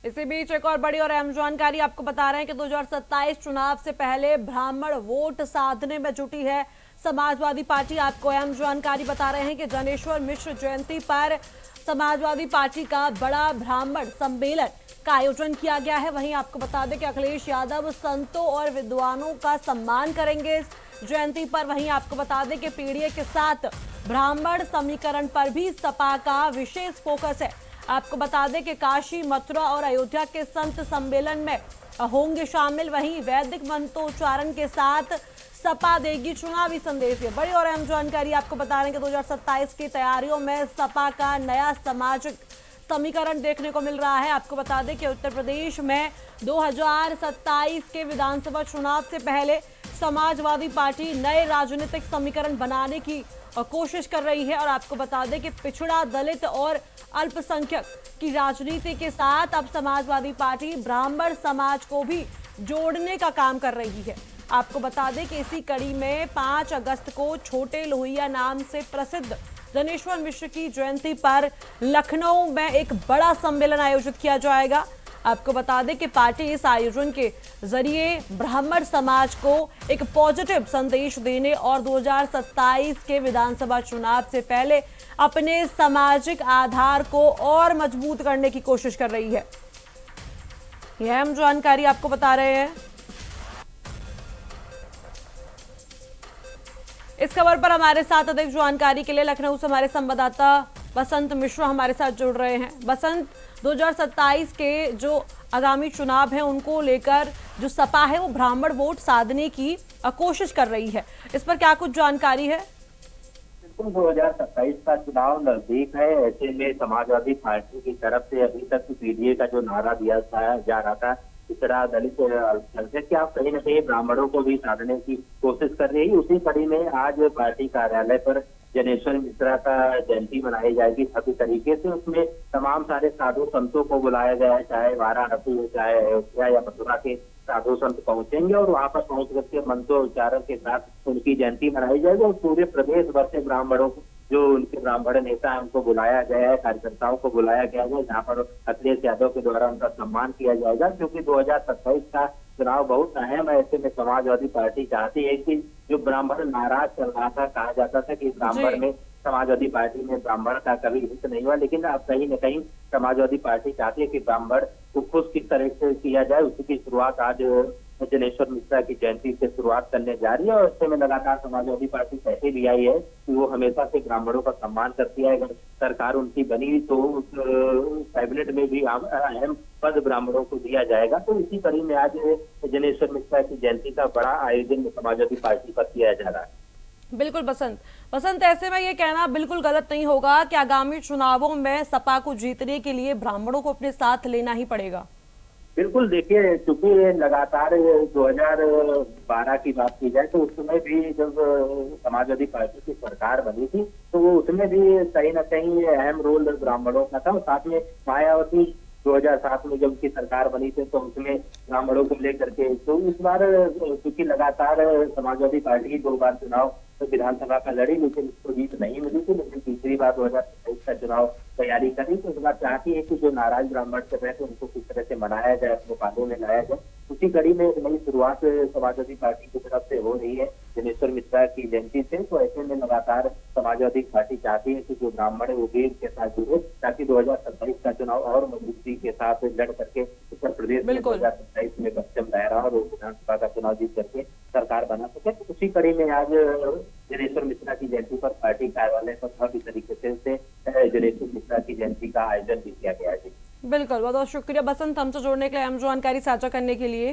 इसी बीच एक और बड़ी और अहम जानकारी आपको बता रहे हैं कि 2027 चुनाव से पहले ब्राह्मण वोट साधने में जुटी है समाजवादी पार्टी। आपको अहम जानकारी बता रहे हैं कि जनेश्वर मिश्र जयंती पर समाजवादी पार्टी का बड़ा ब्राह्मण सम्मेलन का आयोजन किया गया है। वहीं आपको बता दें कि अखिलेश यादव संतों और विद्वानों का सम्मान करेंगे इस जयंती पर। वहीं आपको बता दें कि पीडीए के साथ ब्राह्मण समीकरण पर भी सपा का विशेष फोकस है। आपको बता दें कि काशी, मथुरा और अयोध्या के संत सम्मेलन में होंगे शामिल। वहीं वैदिक मंत्रोच्चारण के साथ सपा देगी चुनावी संदेश। ये बड़ी और अहम जानकारी आपको बता रहे हैं कि 2027 की तैयारियों में सपा का नया सामाजिक समीकरण देखने को मिल रहा है। आपको बता दें कि उत्तर प्रदेश में 2027 के विधानसभा चुनाव से पहले समाजवादी पार्टी नए राजनीतिक समीकरण बनाने की कोशिश कर रही है। और आपको बता दें कि पिछड़ा, दलित और अल्पसंख्यक की राजनीति के साथ अब समाजवादी पार्टी ब्राह्मण समाज को भी जोड़ने का काम कर रही है। आपको बता दें कि इसी कड़ी में 5 अगस्त को छोटे लोहिया नाम से प्रसिद्ध जनेश्वर मिश्र की जयंती पर लखनऊ में एक बड़ा सम्मेलन आयोजित किया जाएगा। आपको बता दें कि पार्टी इस आयोजन के जरिए ब्राह्मण समाज को एक पॉजिटिव संदेश देने और 2027 के विधानसभा चुनाव से पहले अपने सामाजिक आधार को और मजबूत करने की कोशिश कर रही है। यह हम जानकारी आपको बता रहे हैं। इस खबर पर हमारे साथ अधिक जानकारी के लिए लखनऊ से हमारे संवाददाता बसंत मिश्रा हमारे साथ जुड़ रहे हैं। बसंत, 2027 के जो आगामी चुनाव हैं उनको लेकर जो सपा है वो ब्राह्मण वोट साधने की कोशिश कर रही है, इस पर क्या कुछ जानकारी है? बिल्कुल, 2027 का चुनाव नजदीक है। ऐसे में समाजवादी पार्टी की तरफ से अभी तक पीडीए का जो नारा दिया जा रहा था, पिछड़ा, दलित, अल्पसंख्यक, क्या कहीं न कहीं ब्राह्मणों को भी साधने की कोशिश कर रही है। उसी कड़ी में आज पार्टी कार्यालय पर जनेश्वर मिश्रा का जयंती मनाई जाएगी भव्य तरीके से। उसमें तमाम सारे साधु संतों को बुलाया गया है, चाहे वाराणसी हो, चाहे अयोध्या या मथुरा के साधु संत पहुंचेंगे और वहां पर पहुंच करके मंत्रोच्चारण के साथ उनकी जयंती मनाई जाएगी। और पूरे प्रदेश भर से ब्राह्मणों को, जो उनके ब्राह्मण नेता है, उनको बुलाया गया है, कार्यकर्ताओं को बुलाया गया है, जहाँ पर अखिलेश यादव के द्वारा उनका सम्मान किया जाएगा। क्योंकि 2027 का चुनाव बहुत अहम है। ऐसे में समाजवादी पार्टी चाहती है कि जो ब्राह्मण नाराज चल रहा था, कहा जाता था कि ब्राह्मण में, समाजवादी पार्टी में ब्राह्मण का कभी हित नहीं हुआ, लेकिन अब कहीं न कहीं समाजवादी पार्टी चाहती है कि ब्राह्मण को खुश किस तरह से किया जाए। उसी की शुरुआत आज जनेश्वर मिश्रा की जयंती से शुरुआत करने जा रही है। और ऐसे में लगातार समाजवादी पार्टी कहती भी आई है कि वो हमेशा से ब्राह्मणों का सम्मान करती है। अगर सरकार उनकी बनी तो उस कैबिनेट में भी अहम पद ब्राह्मणों को दिया जाएगा। तो इसी कड़ी में आज जनेश्वर मिश्रा की जयंती का बड़ा आयोजन समाजवादी पार्टी पर किया जा रहा है। बिल्कुल बसंत, ऐसे में ये कहना बिल्कुल गलत नहीं होगा कि आगामी चुनावों में सपा को जीतने के लिए ब्राह्मणों को अपने साथ लेना ही पड़ेगा। बिल्कुल, देखिए, चूंकि लगातार 2012 की बात की जाए तो उस समय भी जब समाजवादी पार्टी की सरकार बनी थी तो वो उसमें भी कहीं ना कहीं अहम रोल ब्राह्मणों का था। और साथ में मायावती 2007 में जब उनकी सरकार बनी थी तो उसमें ब्राह्मणों को लेकर के, तो इस बार चूंकि लगातार समाजवादी पार्टी 2 बार चुनाव तो विधानसभा का लड़ी, लेकिन उसको जीत नहीं मिली थी। लेकिन तीसरी बार 2023 का चुनाव तैयारी करी तो इस बार चाहती है कि जो नाराज ब्राह्मण से रहे उनको किस तरह से मनाया जाए, अपने पालों में लाया जाए। उसी कड़ी में नई शुरुआत समाजवादी पार्टी की तरफ से हो रही है जनेश्वर मिश्रा की जयंती से। तो ऐसे में लगातार समाजवादी पार्टी चाहती है कि जो ब्राह्मण है वो वेद के साथ जुड़े, ताकि 2027 का चुनाव और मजबूती के साथ लड़ करके उत्तर प्रदेश में 2027 में पश्चिम दायरा और विधानसभा का चुनाव जीत करके सरकार बना सके। तो उसी कड़ी में आज जनेश्वर मिश्रा की जयंती पर पार्टी कार्यालय पर भव्य तरीके से जनेश्वर मिश्रा की जयंती का आयोजन भी किया गया है। बिल्कुल, बहुत बहुत शुक्रिया बसंत, हमसे जोड़ने के लिए, हम जानकारी साझा करने के लिए।